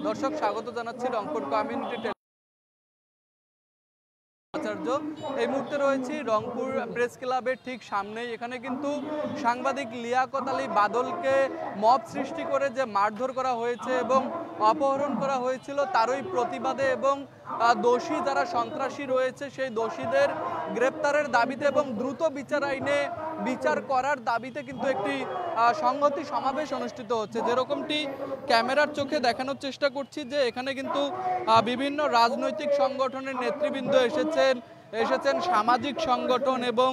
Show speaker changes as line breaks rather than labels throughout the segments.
দর্শক স্বাগত জানাচ্ছি রংপুর কমিউনিটি আচার্য। এই মুহূর্তে রয়েছি রংপুর প্রেস ক্লাবের ঠিক সামনেই। এখানে কিন্তু সাংবাদিক লিয়াকত আলী বাদলকে মব সৃষ্টি করে যে মারধর করা হয়েছে এবং অপহরণ করা হয়েছিল তারই প্রতিবাদে এবং দোষী যারা সন্ত্রাসী রয়েছে সেই দোষীদের গ্রেপ্তারের দাবিতে এবং দ্রুত বিচার আইনে বিচার করার দাবিতে কিন্তু একটি সংহতি সমাবেশ অনুষ্ঠিত হচ্ছে। যেরকমটি ক্যামেরার চোখে দেখানোর চেষ্টা করছি যে এখানে কিন্তু বিভিন্ন রাজনৈতিক সংগঠনের নেতৃবৃন্দ এসেছেন সামাজিক সংগঠন এবং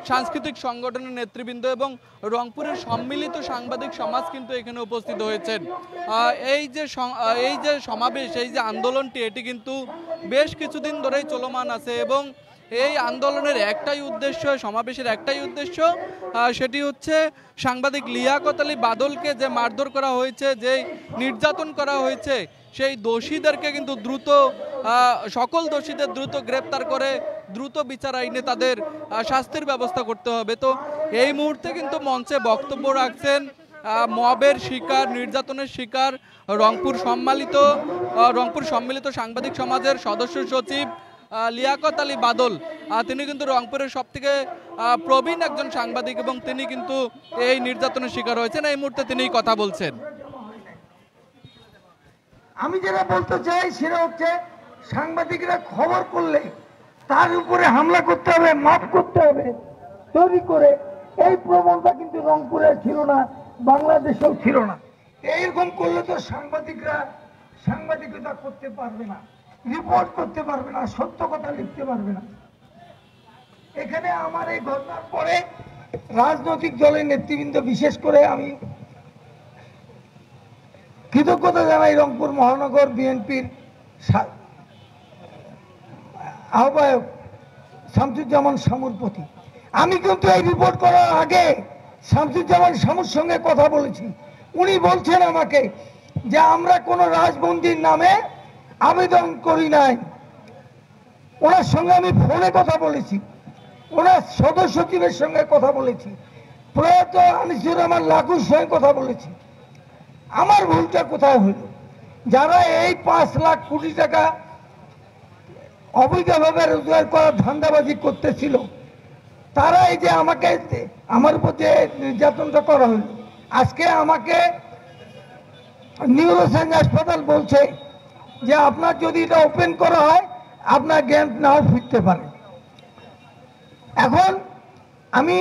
সাংস্কৃতিক সংগঠনের নেতৃবৃন্দ এবং রংপুরের সম্মিলিত সাংবাদিক সমাজ কিন্তু এখানে উপস্থিত হয়েছেন। এই যে সমাবেশ, এই যে আন্দোলনটি, এটি কিন্তু বেশ কিছুদিন ধরেই চলমান আছে এবং এই আন্দোলনের একটাই উদ্দেশ্য, সমাবেশের একটাই উদ্দেশ্য, সেটি হচ্ছে সাংবাদিক লিয়াকত আলী বাদলকে যে মারধর করা হয়েছে, যে নির্যাতন করা হয়েছে, সেই দোষীদেরকে কিন্তু দ্রুত সকল দোষীদের দ্রুত গ্রেপ্তার করে দ্রুত বিচার আইনে তাদের শাস্তির ব্যবস্থা করতে হবে। তো এই মুহূর্তে কিন্তু মঞ্চে বক্তব্য রাখছেন মবের শিকার, নির্যাতনের শিকার রংপুর সম্মিলিত সাংবাদিক সমাজের সদস্য সচিব লিয়াকত আলী বাদল। তিনি কিন্তু রংপুরের সবথেকে প্রবীণ একজন সাংবাদিক এবং তিনি কিন্তু এই নির্যাতনের শিকার হয়েছেন। এই মুহূর্তে তিনি কথা বলছেন।
আমি যেটা বলতে চাই সেটা হচ্ছে সাংবাদিকরা খবর করলে তার উপরে হামলা করতে হবে, মাফ করতে হবে তৈরি করে, এই প্রবণতা কিন্তু রংপুরে ছিল না, বাংলাদেশেও ছিল না। এইরকম করলে তো সাংবাদিকতা করতে পারবে না, রিপোর্ট করতে পারবে না, সত্য কথা লিখতে পারবে না। এখানে আমার এই ঘটনার পরে রাজনৈতিক দলের নেতৃবৃন্দ, বিশেষ করে আমি কৃতজ্ঞতা জানাই রংপুর মহানগর বিএনপির আহ্বায়ক শামসুজ্জামান শামুর প্রতি। আমি কিন্তু এই রিপোর্ট করার আগে শামসুজ্জামান শামুর সঙ্গে কথা বলেছি। উনি বলছেন আমাকে যে আমরা কোনো রাজবন্দির নামে আবেদন করি নাই। ওনার সঙ্গে আমি ফোনে কথা বলেছি, ওনার সদস্য সচিবের সঙ্গে কথা বলেছি, প্রয়াত আনিসুর রহমান লাকুর সঙ্গে কথা বলেছি। আমার ভুলটা কোথায় হইল? যারা এই 5 লাখ কোটি টাকা অবৈধভাবে রোজগার করার ধান্দাবাজি করতেছিল, তারা এই যে আমার উপর যে নির্যাতনটা করা হইল, আজকে আমাকে নিউরোসায়েন্স হাসপাতাল বলছে যে আপনার যদি এটা ওপেন করা হয় আপনার জ্ঞান নাও ফিরতে পারে। এখন আমি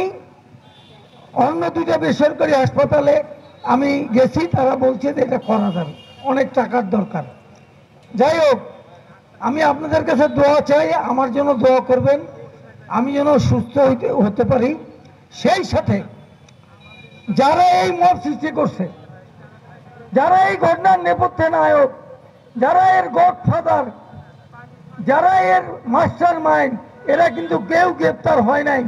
অন্য 2টা বেসরকারি হাসপাতালে আমি গেছি, তারা বলছে যে এটা করা যাবে, অনেক টাকার দরকার। যাই হোক, আমি আপনাদের কাছে দোয়া চাই, আমার জন্য দোয়া করবেন, আমি যেন সুস্থ হতে পারি। সেই সাথে যারা এই মব সৃষ্টি করছে, যারা এই ঘটনার নেপথ্যে নায়ক, যারা এর গডফাদার, যারা এর মাস্টার মাইন্ড, এরা কিন্তু কেউ গ্রেপ্তার হয় নাই।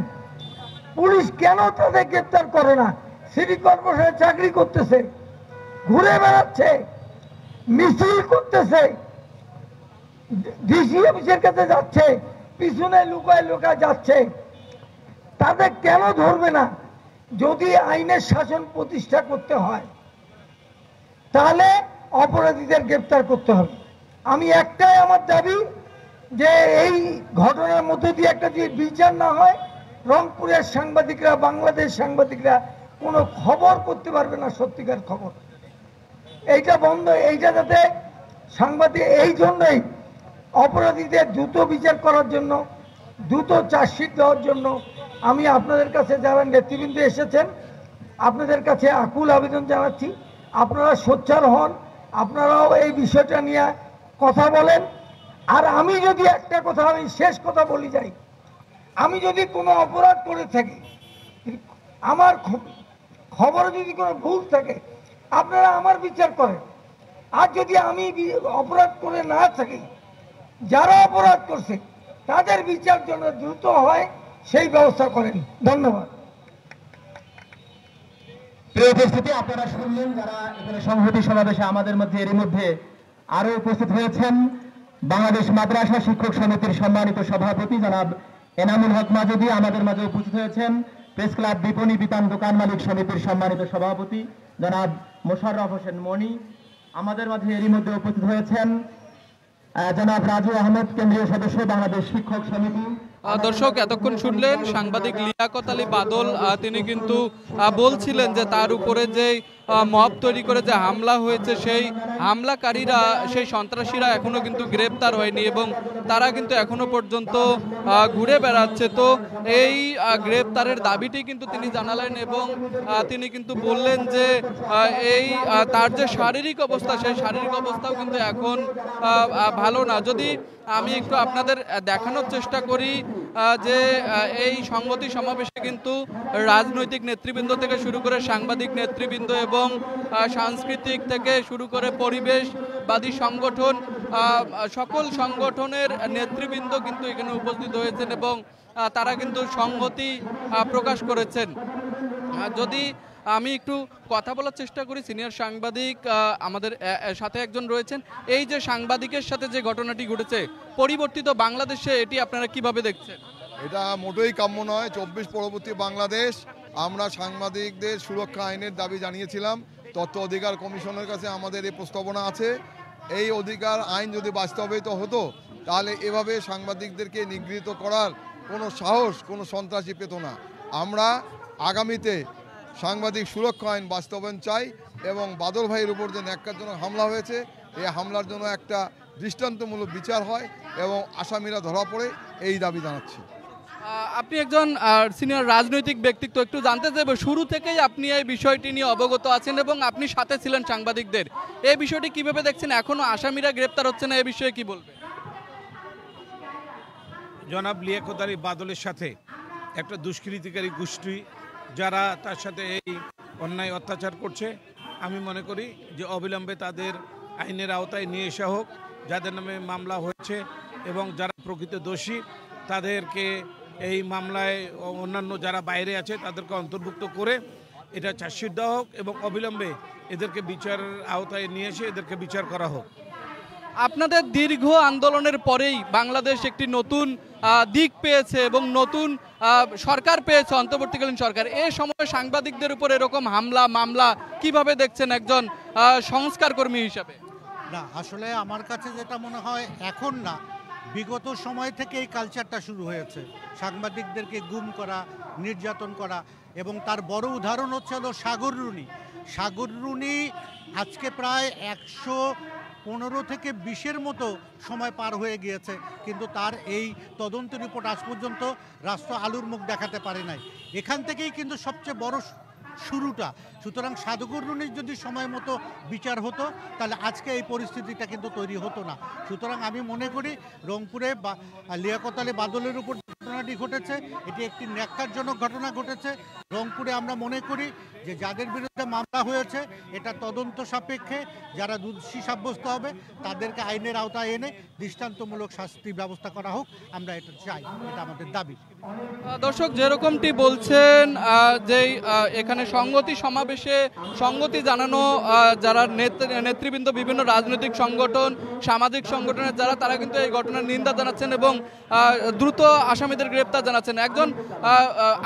পুলিশ কেন তাদের গ্রেপ্তার করে না? সিটি কর্পোরেশনে চাকরি করতেছে, ঘুরে বেড়াচ্ছে, মিছিল করতেছে, ডিসি অফিসের কাছে যাচ্ছে, পিছনে লুকায় যাচ্ছে, তাদের কেন ধরবে না? যদি আইনের শাসন প্রতিষ্ঠা করতে হয় তাহলে অপরাধীদের গ্রেপ্তার করতে হবে। আমি একটাই আমার দাবি যে এই ঘটনার মধ্যে দিয়ে একটা যদি বিচার না হয়, রংপুরের সাংবাদিকরা, বাংলাদেশ সাংবাদিকরা কোনো খবর করতে পারবে না, সত্যিকার খবর। এইটা বন্ধ, এইটা যাতে সাংবাদিক, এই জন্যই অপরাধীদের দ্রুত বিচার করার জন্য, দ্রুত চার্জশিট দেওয়ার জন্য আমি আপনাদের কাছে, যারা নেতৃবৃন্দ এসেছেন, আপনাদের কাছে আকুল আবেদন জানাচ্ছি, আপনারা সোচ্চার হন, আপনারাও এই বিষয়টা নিয়ে কথা বলেন। আর আমি যদি একটা কথা, আমি শেষ কথা বলি যাই, আমি যদি কোনো অপরাধ করে থাকি, আমার খবরে যদি কোনো ভুল থাকে, আপনারা আমার বিচার করেন। আর যদি আমি অপরাধ করে না থাকি, যারা অপরাধ করছে তাদের বিচার জন্য দ্রুত হয় সেই ব্যবস্থা করেন। ধন্যবাদ।
প্রিয় উপস্থিতি, আপনারা শুনলেন যারা এখানে সংহতি সমাবেশে আমাদের মধ্যে এর মধ্যে আরো উপস্থিত হয়েছেন। বাংলাদেশ মাদ্রাসা শিক্ষক সমিতির সম্মানিত সভাপতি জনাব এনামুল হক মাজেদি আমাদের মাঝে উপস্থিত হয়েছেন। প্রেস ক্লাব বিপণী বিতান দোকান মালিক সমিতির সম্মানিত সভাপতি জনাব মোশাররফ হোসেন মনি, আমাদের মাঝে এরই মধ্যে উপস্থিত হয়েছেন জনাব রাজু আহমেদ, কেন্দ্রীয় সদস্য, বাংলাদেশ শিক্ষক সমিতি।
দর্শক, এতক্ষণ শুনলেন সাংবাদিক লিয়াকত আলী বাদল। তিনি কিন্তু বলছিলেন যে তার উপরে যে মব তৈরি করে যে হামলা হয়েছে, সেই হামলাকারীরা, সেই সন্ত্রাসীরা এখনো কিন্তু গ্রেপ্তার হয়নি এবং তারা কিন্তু এখনো পর্যন্ত ঘুরে বেড়াচ্ছে। তো এই গ্রেপ্তারের দাবিটি কিন্তু তিনি জানালেন এবং তিনি কিন্তু বললেন যে এই তার যে শারীরিক অবস্থা, সেই শারীরিক অবস্থাও কিন্তু এখন ভালো না। যদি আমি একটু আপনাদের দেখানোর চেষ্টা করি যে এই সংহতি সমাবেশে কিন্তু রাজনৈতিক নেতৃবৃন্দ থেকে শুরু করে সাংবাদিক নেতৃবৃন্দ এবং সাংস্কৃতিক থেকে শুরু করে পরিবেশবাদী সংগঠন, সকল সংগঠনের নেতৃবৃন্দ কিন্তু এখানে উপস্থিত হয়েছেন এবং তারা কিন্তু সংহতি প্রকাশ করেছেন। যদি আমি একটু কথা বলার চেষ্টা করি, সিনিয়র সাংবাদিক আমাদের সাথে একজন রয়েছেন। এই যে সাংবাদিকের সাথে যে ঘটনাটি ঘটেছে, পরিবর্তিত বাংলাদেশে এটি আপনারা কিভাবে দেখছেন?
এটা মোটেই কাম্য নয়। 24 পরবর্তী বাংলাদেশ, আমরা সাংবাদিকদের সুরক্ষা আইনের দাবি জানিয়েছিলাম। তথ্য অধিকার কমিশনের কাছে আমাদের এই প্রস্তাবনা আছে। এই অধিকার আইন যদি বাস্তবায়িত হতো তাহলে এভাবে সাংবাদিকদেরকে নিগৃহীত করার কোনো সাহস কোনো সন্ত্রাসী পেত না। আমরা আগামীতে সাংবাদিক সুরক্ষা আইন বাস্তবায়ন চাই এবং বাদল ভাইয়ের উপর যে ন্যাক্কারজনক হামলা হয়েছে, এই হামলার জন্য একটা দৃষ্টান্তমূলক বিচার হয় এবং আসামিরা ধরা পড়ে, এই দাবি জানাচ্ছি।
আপনি একজন সিনিয়র রাজনৈতিক ব্যক্তিত্ব, একটু জানতে চাইব, শুরু থেকেই আপনি এই বিষয়টি নিয়ে অবগত আছেন এবং আপনি সাথে ছিলেন সাংবাদিকদের, এই বিষয়টি কিভাবে দেখছেন? এখনো আসামিরা গ্রেপ্তার হচ্ছে না, এই বিষয়ে কি বলবেন?
জনাব লিয়াকত আলী বাদলের সাথে একটা দুষ্কৃতিকারী গোষ্ঠী যারা তার সাথে এই অন্যায় অত্যাচার করছে, আমি মনে করি যে অবিলম্বে তাদের আইনের আওতায় নিয়ে আসা হোক, যাদের নামে মামলা হয়েছে এবং যারা প্রকৃত দোষী তাদেরকে এই মামলায় অন্যান্য যারা বাইরে আছে তাদেরকে অন্তর্ভুক্ত করে এটা চার্জশিট দেওয়া হোক এবং অবিলম্বে এদেরকে বিচারের আওতায় নিয়ে এসে এদেরকে বিচার করা হোক।
আপনাদের দীর্ঘ আন্দোলনের পরেই বাংলাদেশ একটি নতুন দিক পেয়েছে এবং নতুন সরকার পেয়েছে, অন্তর্বর্তীকালীন সরকার। এই সময় সাংবাদিকদের উপর এরকম হামলা মামলা কিভাবে দেখছেন একজন সংস্কার কর্মী হিসাবে?
না, আসলে আমার কাছে যেটা মনে হয়, এখন না, বিগত সময় থেকে এই কালচারটা শুরু হয়েছে, সাংবাদিকদেরকে গুম করা, নির্যাতন করা। এবং তার বড় উদাহরণ হচ্ছে হলো সাগর রুনি। সাগর রুনি আজকে প্রায় 115 থেকে 20-এর মতো সময় পার হয়ে গিয়েছে, কিন্তু তার এই তদন্ত রিপোর্ট আজ পর্যন্ত রাষ্ট্র আলুর মুখ দেখাতে পারে নাই। এখান থেকেই কিন্তু সবচেয়ে বড় শুরুটা। সুতরাং সাগর রুনির যদি সময় মতো বিচার হতো তাহলে আজকে এই পরিস্থিতিটা কিন্তু তৈরি হতো না। সুতরাং আমি মনে করি রংপুরে লিয়াকত আলী বাদলের উপর ঘটনাটি ঘটেছে, এটি একটি ন্যাক্কারজনক ঘটনা ঘটেছে। রংপুরে আমরা মনে করি যে যাদের বিরুদ্ধে মামলা হয়েছে এটা তদন্ত সাপেক্ষে, যারা দোষী সাব্যস্ত হবে তাদেরকে আইনের আওতায় এনে দৃষ্টান্তমূলক শাস্তির ব্যবস্থা করা হোক, আমরা এটা চাই, এটা আমাদের দাবি।
দর্শক, যেরকমটি বলছেন যে এখানে সংহতি সমাবেশে সংহতি জানানো যারা নেতৃবৃন্দ, বিভিন্ন রাজনৈতিক সংগঠন, সামাজিক সংগঠনের যারা, তারা কিন্তু এই ঘটনার নিন্দা জানাচ্ছেন এবং দ্রুত আসামিদের গ্রেপ্তার জানাচ্ছেন। একজন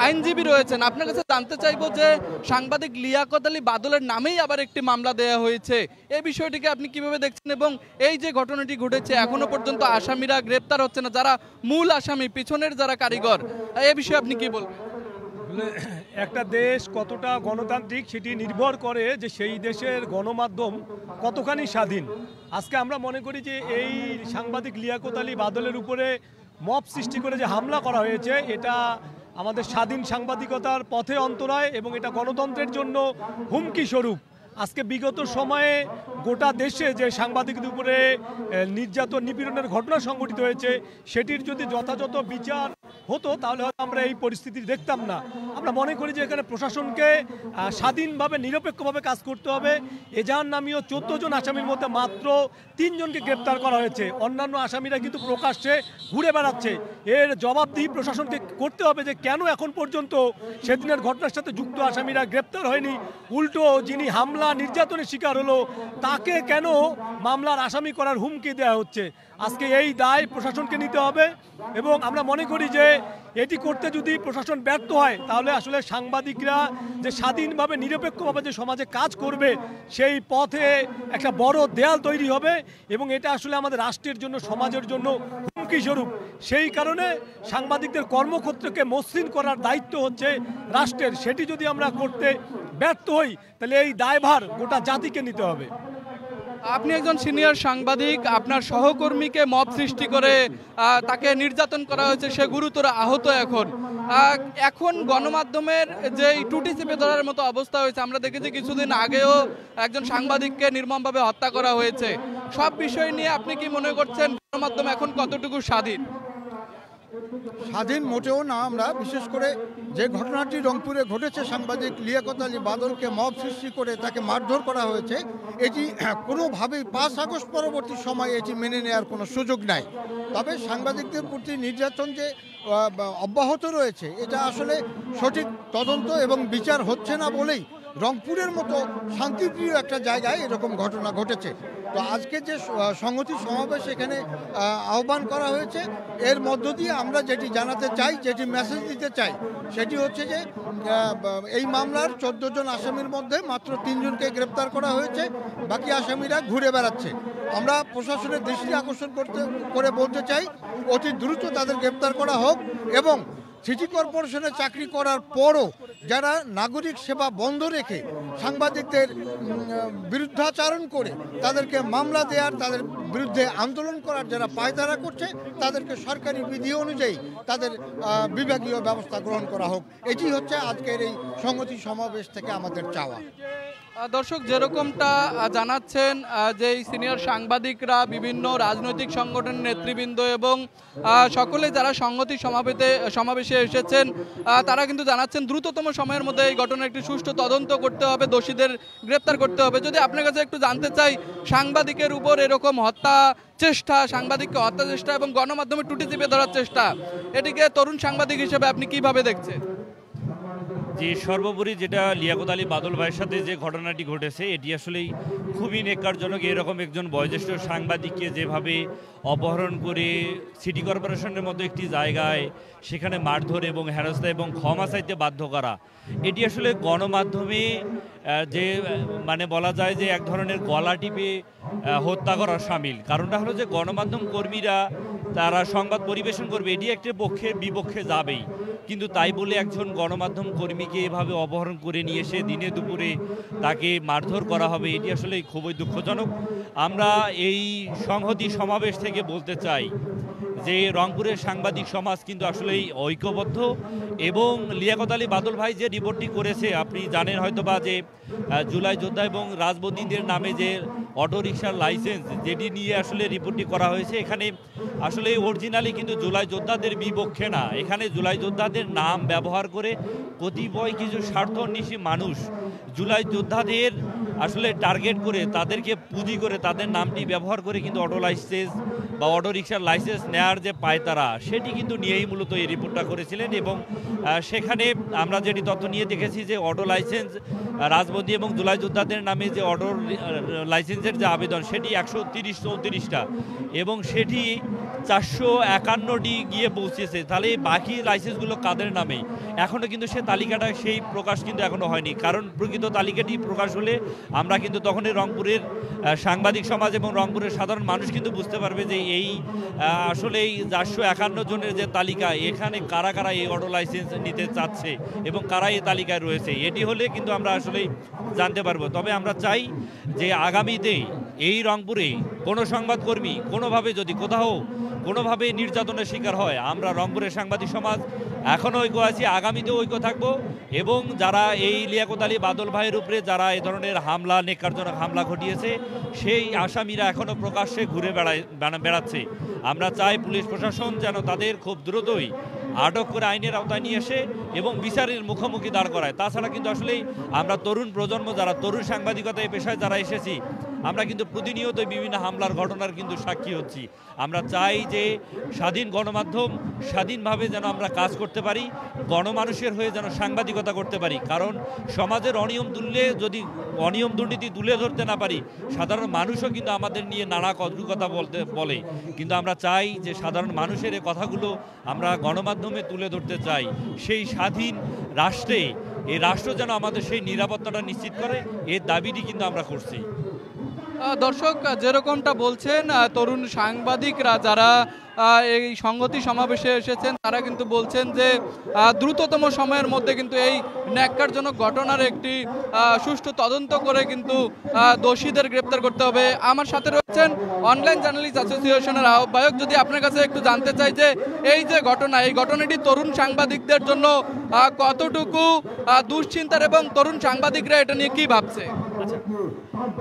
আইনজীবী রয়েছেন, আপনার কাছে জানতে চাইবো যে সাংবাদিক লিয়াকত আলী বাদলের নামেই আবার একটি মামলা দেয়া হয়েছে, এই বিষয়টিকে আপনি কিভাবে দেখছেন? এবং এই যে ঘটনাটি ঘটেছে, এখনো পর্যন্ত আসামিরা গ্রেপ্তার হচ্ছে না, যারা মূল আসামি, পিছনের যারা কারিগর, এই বিষয়ে আপনি কি বলবেন?
একটা দেশ কতটা গণতান্ত্রিক সেটি নির্ভর করে যে সেই দেশের গণমাধ্যম কতখানি স্বাধীন। আজকে আমরা মনে করি যে এই সাংবাদিক লিয়াকত আলী বাদলের উপরে মব সৃষ্টি করে যে হামলা করা হয়েছে, এটা আমাদের স্বাধীন সাংবাদিকতার পথে অন্তরায় এবং এটা গণতন্ত্রের জন্য হুমকি স্বরূপ। আজকে বিগত সময়ে গোটা দেশে যে সাংবাদিকদের উপরে নির্যাতন নিপীড়নের ঘটনা সংঘটিত হয়েছে, সেটির যদি যথাযথ বিচার হতো তাহলে হয়তো আমরা এই পরিস্থিতি দেখতাম না। আমরা মনে করি যে এখানে প্রশাসনকে স্বাধীনভাবে নিরপেক্ষভাবে কাজ করতে হবে। এজাহার নামীয় 14 জন আসামির মধ্যে মাত্র 3 জনকে গ্রেপ্তার করা হয়েছে, অন্যান্য আসামিরা কিন্তু প্রকাশ্যে ঘুরে বেড়াচ্ছে। এর জবাবদিহি প্রশাসনকে করতে হবে যে কেন এখন পর্যন্ত সেদিনের ঘটনার সাথে যুক্ত আসামিরা গ্রেপ্তার হয়নি, উল্টো যিনি হামলা নির্যাতনের শিকার হলো তাকে কেন মামলার আসামি করার হুমকি দেওয়া হচ্ছে। আজকে এই দায় প্রশাসনকে নিতে হবে এবং আমরা মনে করি যে এটি করতে যদি প্রশাসন ব্যর্থ হয় তাহলে আসলে সাংবাদিকরা যে স্বাধীনভাবে নিরপেক্ষভাবে যে সমাজে কাজ করবে সেই পথে একটা বড় দেয়াল তৈরি হবে এবং এটা আসলে আমাদের রাষ্ট্রের জন্য সমাজের জন্য হুমকি স্বরূপ। সেই কারণে সাংবাদিকদের কর্মক্ষেত্রকে মসৃণ করার দায়িত্ব হচ্ছে রাষ্ট্রের। সেটি যদি আমরা করতে ব্যর্থ হই তাহলে এই দায়ভার গোটা জাতিকে নিতে হবে।
আপনি একজন সিনিয়র সাংবাদিক, আপনার সহকর্মীকে মব সৃষ্টি করে তাকে নির্যাতন করা হয়েছে, সে গুরুতর আহত। এখন গণমাধ্যমের যে টুটি চেপে ধরার মতো অবস্থা হয়েছে, আমরা দেখেছি কিছুদিন আগেও একজন সাংবাদিককে নির্মমভাবে হত্যা করা হয়েছে। সব বিষয় নিয়ে আপনি কি মনে করছেন গণমাধ্যম এখন কতটুকু স্বাধীন?
স্বাধীন মোটেও না। আমরা বিশেষ করে যে ঘটনাটি রংপুরে ঘটেছে, সাংবাদিক লিয়াকত আলী বাদলকে মব সৃষ্টি করে তাকে মারধর করা হয়েছে, এটি কোনোভাবেই 5 আগস্ট পরবর্তী সময়ে এটি মেনে নেওয়ার কোনো সুযোগ নাই। তবে সাংবাদিকদের প্রতি নির্যাতন যে অব্যাহত রয়েছে, এটা আসলে সঠিক তদন্ত এবং বিচার হচ্ছে না বলেই রংপুরের মতো শান্তিপ্রিয় একটা জায়গায় এরকম ঘটনা ঘটেছে। তো আজকে যে সংহতি সমাবেশ এখানে আহ্বান করা হয়েছে, এর মধ্য দিয়ে আমরা যেটি জানাতে চাই, যেটি মেসেজ দিতে চাই, সেটি হচ্ছে যে এই মামলার 14 জন আসামির মধ্যে মাত্র 3 জনকে গ্রেপ্তার করা হয়েছে, বাকি আসামিরা ঘুরে বেড়াচ্ছে। আমরা প্রশাসনের দৃষ্টি আকর্ষণ করে বলতে চাই, অতি দ্রুত তাদের গ্রেপ্তার করা হোক এবং সিটি কর্পোরেশনে চাকরি করার পরও যারা নাগরিক সেবা বন্ধ রেখে সাংবাদিকদের বিরুদ্ধাচারণ করে তাদেরকে মামলা দেওয়ার, তাদের বিরুদ্ধে আন্দোলন করার যারা পায়তারা করছে, তাদেরকে সরকারি বিধি অনুযায়ী তাদের বিভাগীয় ব্যবস্থা গ্রহণ করা হোক। এটি হচ্ছে আজকের এই সংহতি সমাবেশ থেকে আমাদের চাওয়া।
দর্শক, যেরকমটা জানাচ্ছেন যে সিনিয়র সাংবাদিকরা, বিভিন্ন রাজনৈতিক সংগঠনের নেতৃবৃন্দ এবং সকলে যারা সংহতি সমাবেশে এসেছেন, তারা কিন্তু জানাচ্ছেন দ্রুততম সময়ের মধ্যে এই ঘটনার একটি সুষ্ঠু তদন্ত করতে হবে, দোষীদের গ্রেপ্তার করতে হবে। যদি আপনার কাছে একটু জানতে চাই, সাংবাদিকের উপর এরকম হত্যা চেষ্টা, সাংবাদিককে হত্যা চেষ্টা এবং গণমাধ্যমে টুটি চেপে ধরার চেষ্টা, এটিকে তরুণ সাংবাদিক হিসেবে আপনি কিভাবে দেখছেন?
যে সর্বোপরি যেটা লিয়াকত আলী বাদল ভাইয়ের সাথে যে ঘটনাটি ঘটেছে, এটি আসলেই খুবই নেক্কারজনক। এরকম একজন বয়োজ্যেষ্ঠ সাংবাদিককে যেভাবে অপহরণ করে সিটি কর্পোরেশনের মতো একটি জায়গায় সেখানে মারধর এবং হেনস্থা এবং ক্ষমা চাইতে বাধ্য করা, এটি আসলে গণমাধ্যমে যে মানে বলা যায় যে এক ধরনের গলা টিপে হত্যা করার সামিল। কারণটা হলো যে গণমাধ্যম কর্মীরা তারা সংবাদ পরিবেশন করবে, এটি একটি পক্ষের বিপক্ষে যাবেই, কিন্তু তাই বলে একজন গণমাধ্যম কর্মীকে এভাবে অপহরণ করে নিয়ে এসে দিনে দুপুরে তাকে মারধর করা হবে, এটি আসলে খুবই দুঃখজনক। আমরা এই সংহতি সমাবেশ থেকে বলতে চাই যে রংপুরের সাংবাদিক সমাজ কিন্তু আসলেই ঐক্যবদ্ধ এবং লিয়াকত আলী বাদল ভাই যে রিপোর্টটি করেছে, আপনি জানেন হয়তোবা যে জুলাই যোদ্ধা এবং রাজবন্দীদের নামে যে অটোরিকশার লাইসেন্স যেটি নিয়ে আসলে রিপোর্টটি করা হয়েছে, এখানে আসলে অরিজিনালি কিন্তু জুলাই যোদ্ধাদের বিপক্ষে না, এখানে জুলাই যোদ্ধাদের নাম ব্যবহার করে কতিপয় কিছু স্বার্থন্বেষী মানুষ জুলাই যোদ্ধাদের আসলে টার্গেট করে তাদেরকে পুঁজি করে তাদের নামটি ব্যবহার করে কিন্তু অটো লাইসেন্স বা অটোরিকশার লাইসেন্স নেওয়ার যে পায়তারা, সেটি কিন্তু নিয়েই মূলত এই রিপোর্টটা করেছিলেন। এবং সেখানে আমরা যেটি তথ্য নিয়ে দেখেছি যে অটো লাইসেন্স রাজবন্দী এবং জুলাই যোদ্ধাদের নামে যে অটো লাইসেন্সের যে আবেদন, সেটি 130-34টা এবং সেটি 451টি গিয়ে পৌঁছেছে। তাহলে বাকি লাইসেন্সগুলো কাদের নামে এখনও কিন্তু সে তালিকাটা সেই প্রকাশ কিন্তু এখনও হয়নি। কারণ প্রকৃত তালিকাটি প্রকাশ হলে আমরা কিন্তু তখনই রংপুরের সাংবাদিক সমাজ এবং রংপুরের সাধারণ মানুষ কিন্তু বুঝতে পারবে যে এই আসলে এই 451 জনের যে তালিকা, এখানে কারা কারা এই অটো লাইসেন্স নিতে চাচ্ছে এবং কারা এই তালিকায় রয়েছে, এটি হলে কিন্তু আমরা আসলেই জানতে পারবো। তবে আমরা চাই যে আগামীতে এই রংপুরে কোনো সংবাদকর্মী কোনোভাবে যদি কোথাও কোনোভাবে নির্যাতনের শিকার হয়, আমরা রংপুরের সাংবাদিক সমাজ এখনও ঐক্য আছি, আগামীতেও ঐক্য থাকবো এবং যারা এই লিয়াকত আলী বাদল ভাইয়ের উপরে যারা এই ধরনের হামলা, নেক্কারজনক হামলা ঘটিয়েছে, সেই আসামিরা এখনও প্রকাশ্যে ঘুরে বেড়াচ্ছে। আমরা চাই পুলিশ প্রশাসন যেন তাদের খুব দ্রুতই আটক করে আইনের আওতায় নিয়ে আসে এবং বিচারের মুখোমুখি দাঁড় করায়। তাছাড়া কিন্তু আসলেই আমরা তরুণ প্রজন্ম যারা তরুণ সাংবাদিকতা এই পেশায় যারা এসেছি, আমরা কিন্তু প্রতিনিয়ত বিভিন্ন হামলার ঘটনার কিন্তু সাক্ষী হচ্ছি। আমরা চাই যে স্বাধীন গণমাধ্যম স্বাধীনভাবে যেন আমরা কাজ করতে পারি, গণমানুষের হয়ে যেন সাংবাদিকতা করতে পারি। কারণ সমাজের অনিয়ম দুর্নীতি তুলে ধরতে না পারি, সাধারণ মানুষও কিন্তু আমাদের নিয়ে নানা কথা বলে। কিন্তু আমরা চাই যে সাধারণ মানুষের এই কথাগুলো আমরা গণমাধ্যমে তুলে ধরতে চাই। সেই স্বাধীন রাষ্ট্রে এই রাষ্ট্র যেন আমাদের সেই নিরাপত্তাটা নিশ্চিত করে, এর দাবিটি কিন্তু আমরা করছি।
দর্শক, যেরকমটা বলছেন তরুণ সাংবাদিকরা যারা এই সংহতি সমাবেশে এসেছেন, তারা কিন্তু বলছেন যে দ্রুততম সময়ের মধ্যে কিন্তু এই ন্যাক্কারজনক ঘটনার একটি সুষ্ঠু তদন্ত করে কিন্তু দোষীদের গ্রেপ্তার করতে হবে। আমার সাথে রয়েছেন অনলাইন জার্নালিস্ট অ্যাসোসিয়েশনের আহ্বায়ক। যদি আপনার কাছে একটু জানতে চাই যে এই যে ঘটনা, এই ঘটনাটি তরুণ সাংবাদিকদের জন্য কতটুকু দুশ্চিন্তার এবং তরুণ সাংবাদিকরা এটা নিয়ে কি ভাবছে?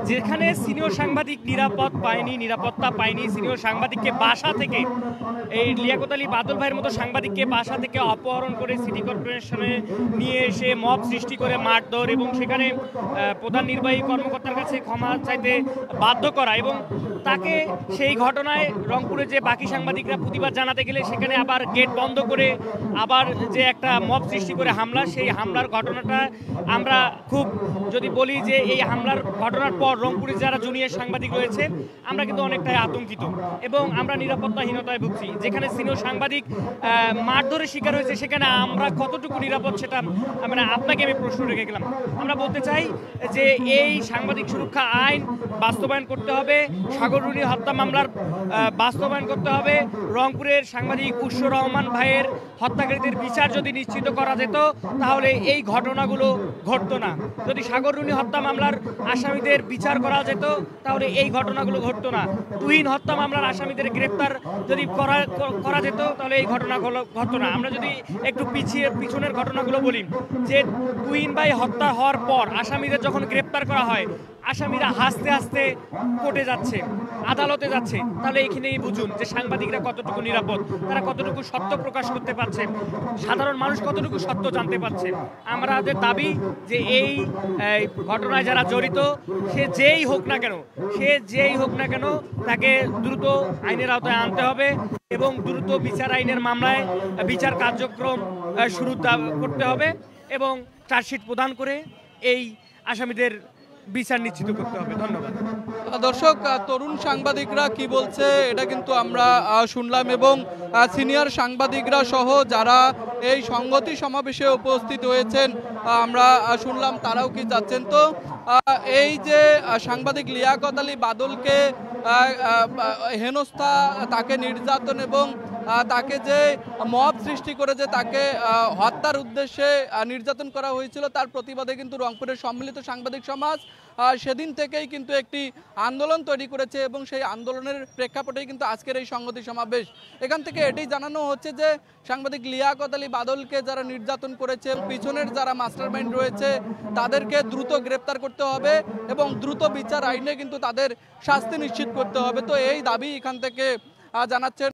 যেখানে সিনিয়র সাংবাদিক নিরাপত্তা পায়নি, সিনিয়র সাংবাদিককে বাসা থেকে, এই লিয়াকত আলী বাদল ভাইয়ের মতো সাংবাদিককে বাসা থেকে অপহরণ করে সিটি কর্পোরেশনে নিয়ে এসে মব সৃষ্টি করে মারধর এবং সেখানে প্রধান নির্বাহী কর্মকর্তার কাছে ক্ষমা চাইতে বাধ্য করা, এবং তাকে সেই ঘটনায় রংপুরে যে বাকি সাংবাদিকরা প্রতিবাদ জানাতে গেলে সেখানে আবার গেট বন্ধ করে আবার যে একটা মব সৃষ্টি করে হামলা, সেই হামলার ঘটনাটা আমরা খুব যদি বলি যে এই হামলার ঘটনার পর রংপুরে যারা জুনিয়র সাংবাদিক রয়েছে আমরা কিন্তু অনেকটাই আতঙ্কিত এবং আমরা নিরাপত্তাহীনতায় ভুগছি। যেখানে সিনিয়র সাংবাদিক মারধরের শিকার হয়েছে সেখানে আমরা কতটুকু নিরাপদ সেটা মানে আপনাকে আমি প্রশ্ন রেখে গেলাম। আমরা বলতে চাই যে এই সাংবাদিক সুরক্ষা আইন বাস্তবায়ন করতে হবে, সাগররুনি হত্যা মামলার বাস্তবায়ন করতে হবে, রংপুরের সাংবাদিক উৎসর রহমান ভাইয়ের হত্যাকারীদের বিচার যদি নিশ্চিত করা যেত তাহলে এই ঘটনাগুলো ঘটতো না। যদি সাগররুনি হত্যা মামলার আসামিদের বিচার করা যেত তাহলে এই ঘটনাগুলো ঘটতো না। তুহিন হত্যা মামলার আসামিদের গ্রেপ্তার যদি করা যেত তাহলে এই ঘটনাগুলো ঘটতো না। আমরা যদি একটু পিছনের ঘটনাগুলো বলি, যে তুহিন ভাই হত্যা হওয়ার পর আসামিদের যখন গ্রেপ্তার করা হয়, আসামিরা হাসতে হাসতে কোর্টে যাচ্ছে, আদালতে যাচ্ছে, তাহলে এখানেই বুঝুন যে সাংবাদিকরা কতটুকু নিরাপদ, তারা কতটুকু সত্য প্রকাশ করতে পারছে, সাধারণ মানুষ কতটুকু সত্য জানতে পারছে। আমাদের দাবি যে এই ঘটনায় যারা জড়িত সে যেই হোক না কেন তাকে দ্রুত আইনের আওতায় আনতে হবে এবং দ্রুত বিচার আইনের মামলায় বিচার কার্যক্রম শুরু করতে হবে এবং চার্জশিট প্রদান করে এই আসামিদের বিচার নিশ্চিত করতে হবে। ধন্যবাদ।
দর্শক, তরুণ সাংবাদিকরা কি বলছে এটা কিন্তু আমরা শুনলাম এবং সিনিয়র সাংবাদিকরা সহ যারা এই সংহতি সমাবেশে উপস্থিত হয়েছেন আমরা শুনলাম তারাও কি চাচ্ছেন। তো এই যে সাংবাদিক লিয়াকত আলী বাদলকে হেনস্থা, তাকে নির্যাতন এবং তাকে যে মব সৃষ্টি করে যে তাকে হত্যার উদ্দেশ্যে নির্যাতন করা হয়েছিল, তার প্রতিবাদে কিন্তু রংপুরের সম্মিলিত সাংবাদিক সমাজ সেদিন থেকেই কিন্তু একটি আন্দোলন তৈরি করেছে এবং সেই আন্দোলনের প্রেক্ষাপটেই কিন্তু আজকের এই সংহতি সমাবেশ। এখান থেকে এটাই জানানো হচ্ছে যে সাংবাদিক লিয়াকত আলী বাদলকে যারা নির্যাতন করেছে, পিছনের যারা মাস্টারমাইন্ড রয়েছে তাদেরকে দ্রুত গ্রেপ্তার করতে হবে এবং দ্রুত বিচার আইনে কিন্তু তাদের শাস্তি নিশ্চিত করতে হবে। তো এই দাবি এখান থেকে জানাচ্ছেন